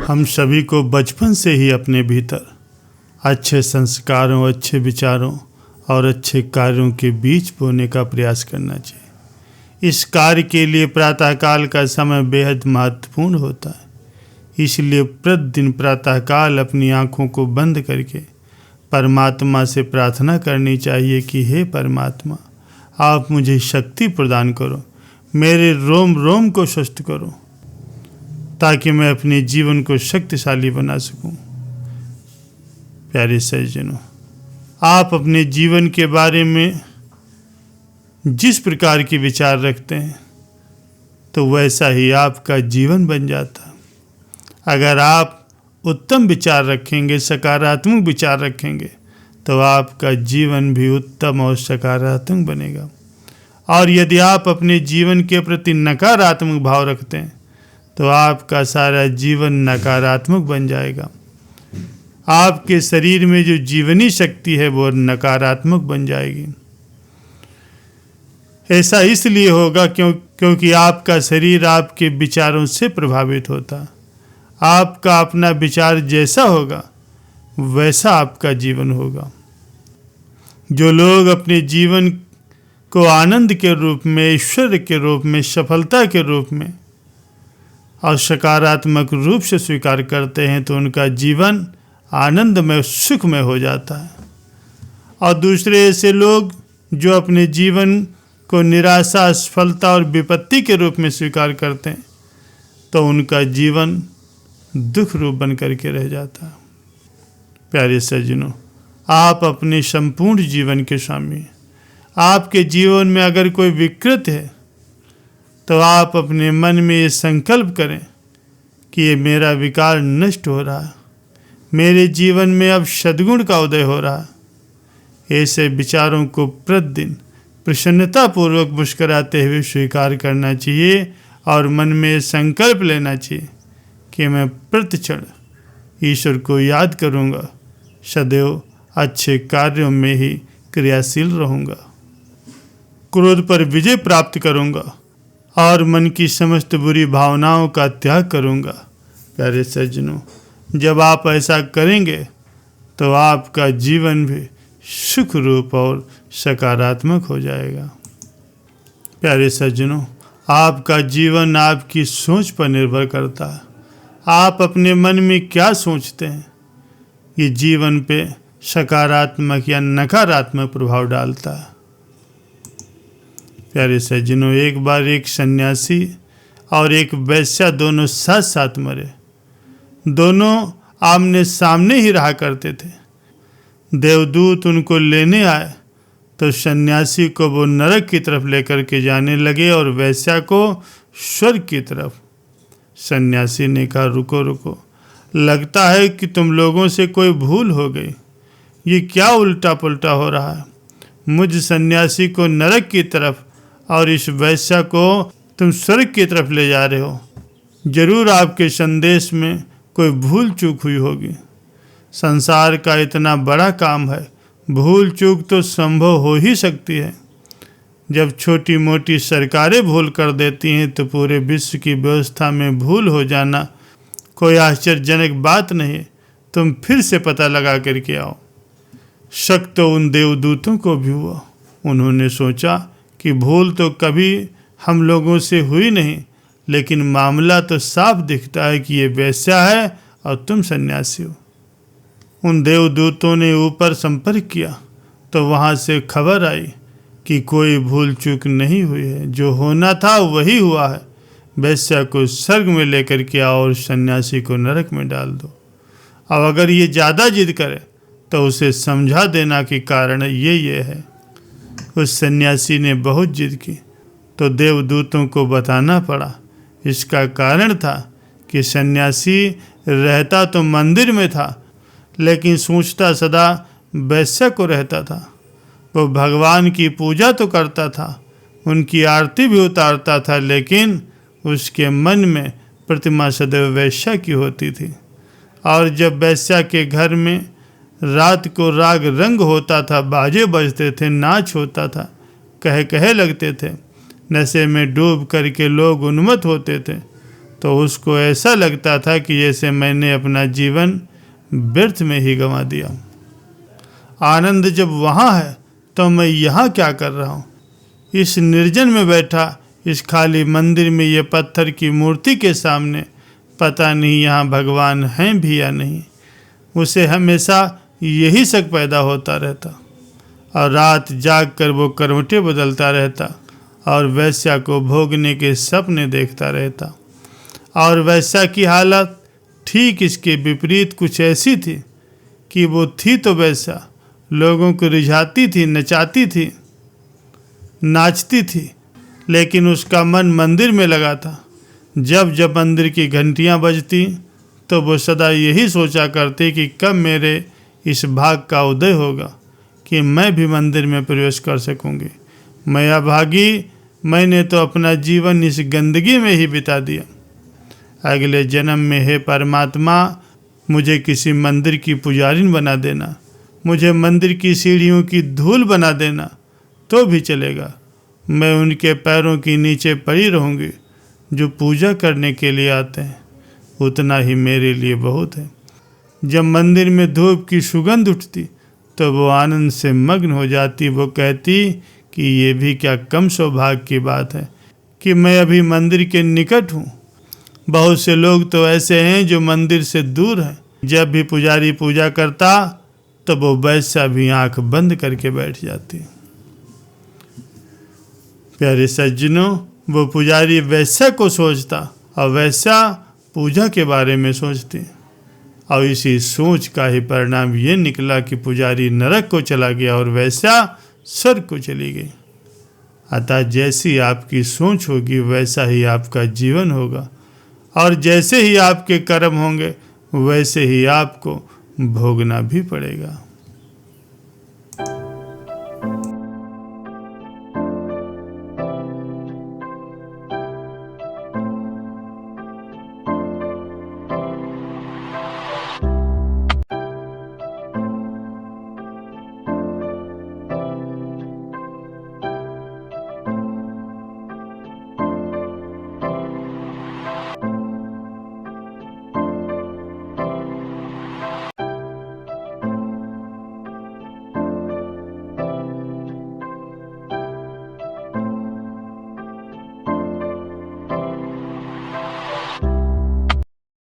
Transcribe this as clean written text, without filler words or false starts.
हम सभी को बचपन से ही अपने भीतर अच्छे संस्कारों, अच्छे विचारों और अच्छे कार्यों के बीज बोने का प्रयास करना चाहिए। इस कार्य के लिए प्रातःकाल का समय बेहद महत्वपूर्ण होता है। इसलिए प्रतिदिन प्रातःकाल अपनी आँखों को बंद करके परमात्मा से प्रार्थना करनी चाहिए कि हे परमात्मा, आप मुझे शक्ति प्रदान करो, मेरे रोम रोम को स्वस्थ करो, ताकि मैं अपने जीवन को शक्तिशाली बना सकूं। प्यारे सज्जनों, आप अपने जीवन के बारे में जिस प्रकार के विचार रखते हैं तो वैसा ही आपका जीवन बन जाता है। अगर आप उत्तम विचार रखेंगे, सकारात्मक विचार रखेंगे, तो आपका जीवन भी उत्तम और सकारात्मक बनेगा। और यदि आप अपने जीवन के प्रति नकारात्मक भाव रखते हैं तो आपका सारा जीवन नकारात्मक बन जाएगा। आपके शरीर में जो जीवनी शक्ति है वो नकारात्मक बन जाएगी। ऐसा इसलिए होगा क्योंकि आपका शरीर आपके विचारों से प्रभावित होता है। आपका अपना विचार जैसा होगा वैसा आपका जीवन होगा। जो लोग अपने जीवन को आनंद के रूप में, ऐश्वर्य के रूप में, सफलता के रूप में और सकारात्मक रूप से स्वीकार करते हैं तो उनका जीवन आनंदमय, सुखमय हो जाता है। और दूसरे ऐसे लोग जो अपने जीवन को निराशा, असफलता और विपत्ति के रूप में स्वीकार करते हैं तो उनका जीवन दुख रूप बन करके रह जाता है। प्यारे सज्जनों, आप अपने संपूर्ण जीवन के स्वामी हैं। आपके जीवन में अगर कोई विकृत है तो आप अपने मन में ये संकल्प करें कि ये मेरा विकार नष्ट हो रहा है, मेरे जीवन में अब सद्गुण का उदय हो रहा है। ऐसे विचारों को प्रतिदिन प्रसन्नतापूर्वक मुस्कुराते हुए स्वीकार करना चाहिए और मन में संकल्प लेना चाहिए कि मैं प्रतिक्षण ईश्वर को याद करूँगा, सदैव अच्छे कार्यों में ही क्रियाशील रहूँगा, क्रोध पर विजय प्राप्त करूँगा और मन की समस्त बुरी भावनाओं का त्याग करूँगा। प्यारे सज्जनों, जब आप ऐसा करेंगे तो आपका जीवन भी सुख रूप और सकारात्मक हो जाएगा। प्यारे सज्जनों, आपका जीवन आपकी सोच पर निर्भर करता है। आप अपने मन में क्या सोचते हैं ये जीवन पे सकारात्मक या नकारात्मक प्रभाव डालता है। प्यारे सज्जनों, एक बार एक सन्यासी और एक वैश्या दोनों साथ साथ मरे। दोनों आमने सामने ही रहा करते थे। देवदूत उनको लेने आए तो सन्यासी को वो नरक की तरफ लेकर के जाने लगे और वैश्या को स्वर्ग की तरफ। सन्यासी ने कहा, रुको रुको, लगता है कि तुम लोगों से कोई भूल हो गई। ये क्या उल्टा पुल्टा हो रहा है? मुझ सन्यासी को नरक की तरफ और इस वैश्या को तुम स्वर्ग की तरफ ले जा रहे हो। जरूर आपके संदेश में कोई भूल चूक हुई होगी। संसार का इतना बड़ा काम है, भूल चूक तो संभव हो ही सकती है। जब छोटी मोटी सरकारें भूल कर देती हैं तो पूरे विश्व की व्यवस्था में भूल हो जाना कोई आश्चर्यजनक बात नहीं। तुम फिर से पता लगा करके आओ। शक तो उन देवदूतों को भी हुआ। उन्होंने सोचा कि भूल तो कभी हम लोगों से हुई नहीं, लेकिन मामला तो साफ दिखता है कि ये वैश्या है और तुम सन्यासी हो। उन देवदूतों ने ऊपर संपर्क किया तो वहाँ से खबर आई कि कोई भूल चूक नहीं हुई है, जो होना था वही हुआ है। वैश्या को स्वर्ग में लेकर के आओ और सन्यासी को नरक में डाल दो। अब अगर ये ज़्यादा जिद करे तो उसे समझा देना कि कारण ये है। उस सन्यासी ने बहुत जिद की तो देवदूतों को बताना पड़ा। इसका कारण था कि सन्यासी रहता तो मंदिर में था, लेकिन सोचता सदा वैश्या को रहता था। वो भगवान की पूजा तो करता था, उनकी आरती भी उतारता था, लेकिन उसके मन में प्रतिमा सदैव वैश्या की होती थी। और जब वैश्या के घर में रात को राग रंग होता था, बाजे बजते थे, नाच होता था, कहे लगते थे, नशे में डूब करके लोग उन्मत्त होते थे, तो तो उसको ऐसा लगता था कि जैसे मैंने अपना जीवन व्यर्थ में ही गंवा दिया। आनंद जब वहाँ है तो मैं यहाँ क्या कर रहा हूँ? इस निर्जन में बैठा इस खाली मंदिर में ये पत्थर की मूर्ति के सामने पता नहीं यहाँ भगवान हैं भी या नहीं। उसे हमेशा यही शक पैदा होता रहता और रात जाग कर वो करवटें बदलता रहता और वैश्या को भोगने के सपने देखता रहता। और वैश्या की हालत ठीक इसके विपरीत कुछ ऐसी थी कि वो थी तो वैसा, लोगों को रिझाती थी, नचाती थी, नाचती थी, लेकिन उसका मन मंदिर में लगा था। जब जब मंदिर की घंटियां बजती तो वो सदा यही सोचा करती कि कब मेरे इस भाग का उदय होगा कि मैं भी मंदिर में प्रवेश कर सकूंगी। मैं अभागी, मैंने तो अपना जीवन इस गंदगी में ही बिता दिया। अगले जन्म में हे परमात्मा, मुझे किसी मंदिर की पुजारिन बना देना, मुझे मंदिर की सीढ़ियों की धूल बना देना तो भी चलेगा। मैं उनके पैरों के नीचे पड़ी रहूँगी जो पूजा करने के लिए आते हैं, उतना ही मेरे लिए बहुत है। जब मंदिर में धूप की सुगंध उठती तो वो आनंद से मग्न हो जाती। वो कहती कि ये भी क्या कम सौभाग्य की बात है कि मैं अभी मंदिर के निकट हूँ। बहुत से लोग तो ऐसे हैं जो मंदिर से दूर हैं। जब भी पुजारी पूजा करता तो वो वैसा भी आंख बंद करके बैठ जाती। प्यारे सज्जनों, वो पुजारी वैसा को सोचता और वैसा पूजा के बारे में सोचती, और इसी सोच का ही परिणाम ये निकला कि पुजारी नरक को चला गया और वैसा स्वर्ग को चली गई। अतः जैसी आपकी सोच होगी वैसा ही आपका जीवन होगा, और जैसे ही आपके कर्म होंगे वैसे ही आपको भोगना भी पड़ेगा।